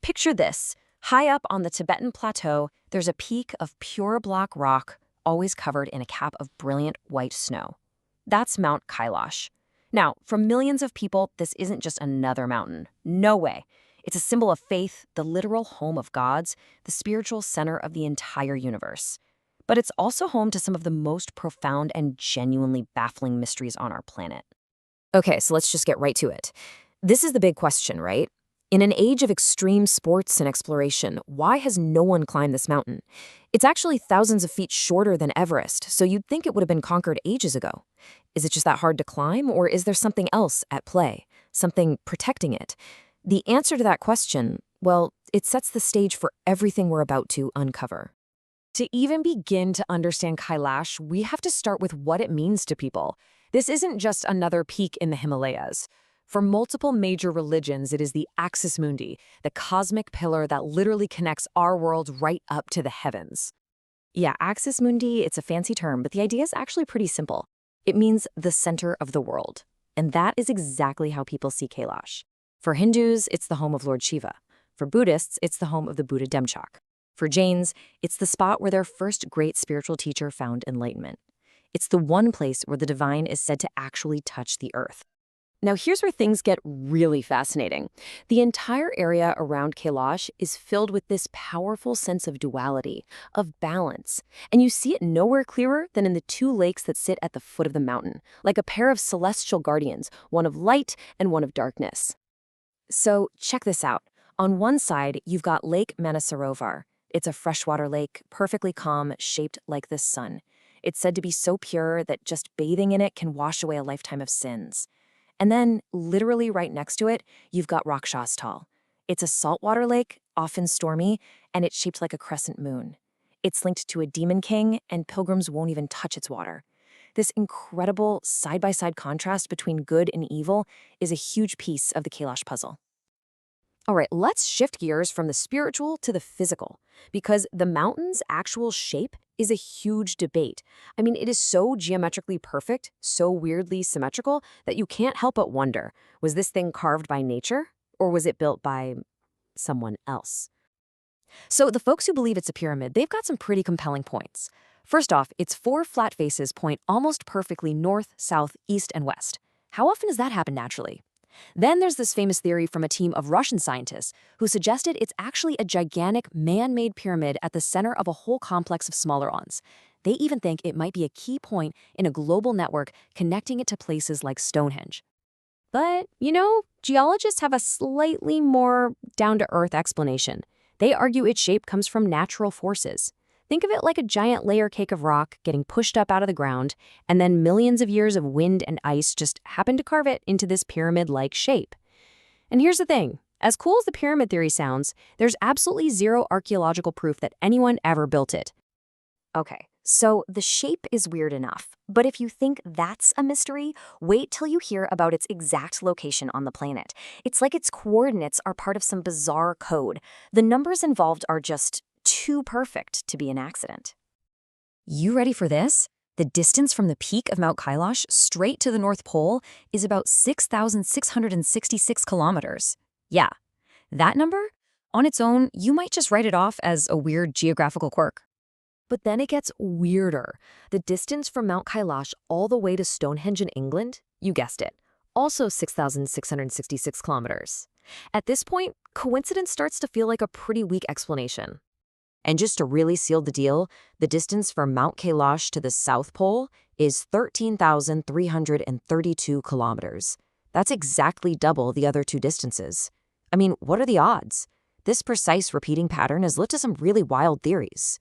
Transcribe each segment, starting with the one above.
Picture this. High up on the Tibetan plateau, there's a peak of pure black rock, always covered in a cap of brilliant white snow. That's Mount Kailash. Now, for millions of people, this isn't just another mountain. No way. It's a symbol of faith, the literal home of gods, the spiritual center of the entire universe. But it's also home to some of the most profound and genuinely baffling mysteries on our planet. Okay, so let's just get right to it. This is the big question, right? In an age of extreme sports and exploration, why has no one climbed this mountain? It's actually thousands of feet shorter than Everest, so you'd think it would have been conquered ages ago. Is it just that hard to climb, or is there something else at play? Something protecting it? The answer to that question, well, it sets the stage for everything we're about to uncover. To even begin to understand Kailash, we have to start with what it means to people. This isn't just another peak in the Himalayas. For multiple major religions, it is the axis mundi, the cosmic pillar that literally connects our world right up to the heavens. Yeah, axis mundi, it's a fancy term, but the idea is actually pretty simple. It means the center of the world. And that is exactly how people see Kailash. For Hindus, it's the home of Lord Shiva. For Buddhists, it's the home of the Buddha Demchok. For Jains, it's the spot where their first great spiritual teacher found enlightenment. It's the one place where the divine is said to actually touch the earth. Now, here's where things get really fascinating. The entire area around Kailash is filled with this powerful sense of duality, of balance. And you see it nowhere clearer than in the two lakes that sit at the foot of the mountain, like a pair of celestial guardians, one of light and one of darkness. So check this out. On one side, you've got Lake Manasarovar. It's a freshwater lake, perfectly calm, shaped like the sun. It's said to be so pure that just bathing in it can wash away a lifetime of sins. And then, literally right next to it, you've got Rakshastal. It's a saltwater lake, often stormy, and it's shaped like a crescent moon. It's linked to a demon king, and pilgrims won't even touch its water. This incredible side-by-side contrast between good and evil is a huge piece of the Kailash puzzle. All right, let's shift gears from the spiritual to the physical, because the mountain's actual shape is a huge debate. I mean, it is so geometrically perfect, so weirdly symmetrical, that you can't help but wonder, was this thing carved by nature, or was it built by someone else? So the folks who believe it's a pyramid, they've got some pretty compelling points. First off, its four flat faces point almost perfectly north, south, east, and west. How often does that happen naturally? Then there's this famous theory from a team of Russian scientists who suggested it's actually a gigantic man-made pyramid at the center of a whole complex of smaller ones. They even think it might be a key point in a global network connecting it to places like Stonehenge. But, geologists have a slightly more down-to-earth explanation. They argue its shape comes from natural forces. Think of it like a giant layer cake of rock getting pushed up out of the ground, and then millions of years of wind and ice just happen to carve it into this pyramid-like shape. And here's the thing. As cool as the pyramid theory sounds, there's absolutely zero archaeological proof that anyone ever built it. Okay, so the shape is weird enough, but if you think that's a mystery, wait till you hear about its exact location on the planet. It's like its coordinates are part of some bizarre code. The numbers involved are just too perfect to be an accident. You ready for this? The distance from the peak of Mount Kailash straight to the North Pole is about 6,666 kilometers. Yeah, that number, on its own, you might just write it off as a weird geographical quirk. But then it gets weirder. The distance from Mount Kailash all the way to Stonehenge in England, you guessed it, also 6,666 kilometers. At this point, coincidence starts to feel like a pretty weak explanation. And just to really seal the deal, the distance from Mount Kailash to the South Pole is 13,332 kilometers. That's exactly double the other two distances. I mean, what are the odds? This precise repeating pattern has led to some really wild theories.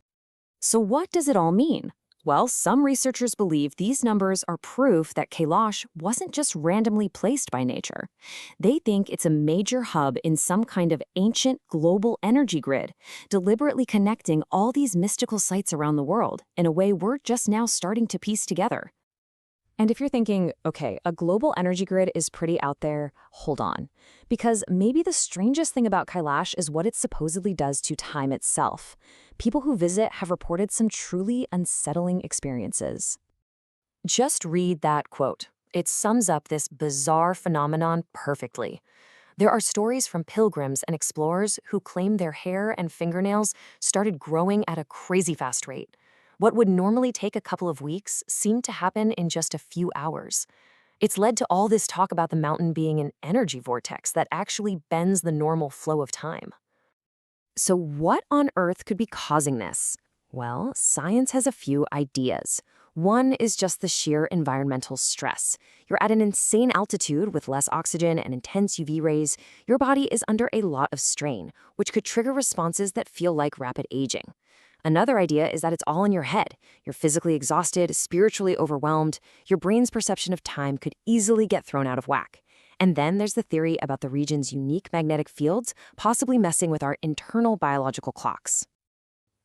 So what does it all mean? Well, some researchers believe these numbers are proof that Kailash wasn't just randomly placed by nature. They think it's a major hub in some kind of ancient global energy grid, deliberately connecting all these mystical sites around the world in a way we're just now starting to piece together. And if you're thinking, okay, a global energy grid is pretty out there, hold on. Because maybe the strangest thing about Kailash is what it supposedly does to time itself. People who visit have reported some truly unsettling experiences. Just read that quote. It sums up this bizarre phenomenon perfectly. There are stories from pilgrims and explorers who claim their hair and fingernails started growing at a crazy fast rate. What would normally take a couple of weeks seemed to happen in just a few hours. It's led to all this talk about the mountain being an energy vortex that actually bends the normal flow of time. So what on earth could be causing this? Well, science has a few ideas. One is just the sheer environmental stress. You're at an insane altitude with less oxygen and intense UV rays. Your body is under a lot of strain, which could trigger responses that feel like rapid aging. Another idea is that it's all in your head. You're physically exhausted, spiritually overwhelmed. Your brain's perception of time could easily get thrown out of whack. And then there's the theory about the region's unique magnetic fields possibly messing with our internal biological clocks.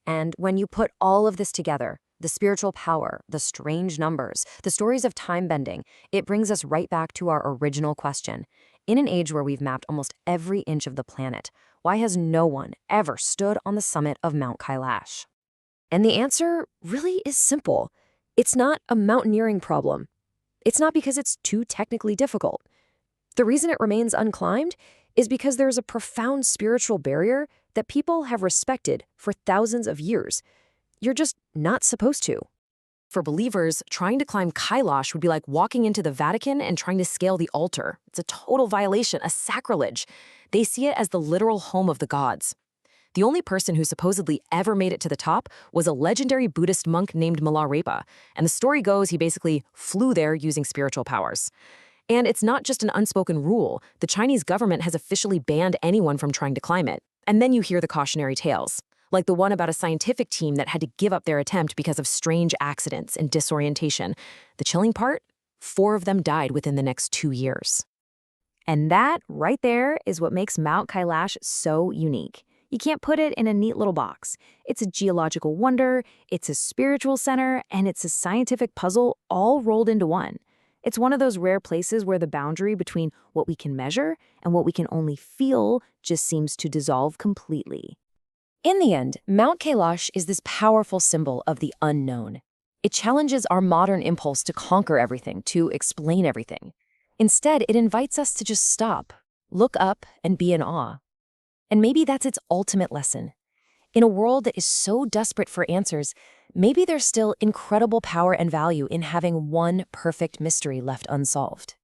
And when you put all of this together, the spiritual power, the strange numbers, the stories of time bending, it brings us right back to our original question. In an age where we've mapped almost every inch of the planet, why has no one ever stood on the summit of Mount Kailash? And the answer really is simple. It's not a mountaineering problem. It's not because it's too technically difficult. The reason it remains unclimbed is because there's a profound spiritual barrier that people have respected for thousands of years. You're just not supposed to. For believers, trying to climb Kailash would be like walking into the Vatican and trying to scale the altar. It's a total violation, a sacrilege. They see it as the literal home of the gods. The only person who supposedly ever made it to the top was a legendary Buddhist monk named Milarepa, and the story goes he basically flew there using spiritual powers. And it's not just an unspoken rule. The Chinese government has officially banned anyone from trying to climb it. And then you hear the cautionary tales, like the one about a scientific team that had to give up their attempt because of strange accidents and disorientation. The chilling part? 4 of them died within the next 2 years. And that, right there, is what makes Mount Kailash so unique. You can't put it in a neat little box. It's a geological wonder, it's a spiritual center, and it's a scientific puzzle all rolled into one. It's one of those rare places where the boundary between what we can measure and what we can only feel just seems to dissolve completely. In the end, Mount Kailash is this powerful symbol of the unknown. It challenges our modern impulse to conquer everything, to explain everything. Instead, it invites us to just stop, look up, and be in awe. And maybe that's its ultimate lesson. In a world that is so desperate for answers, maybe there's still incredible power and value in having one perfect mystery left unsolved.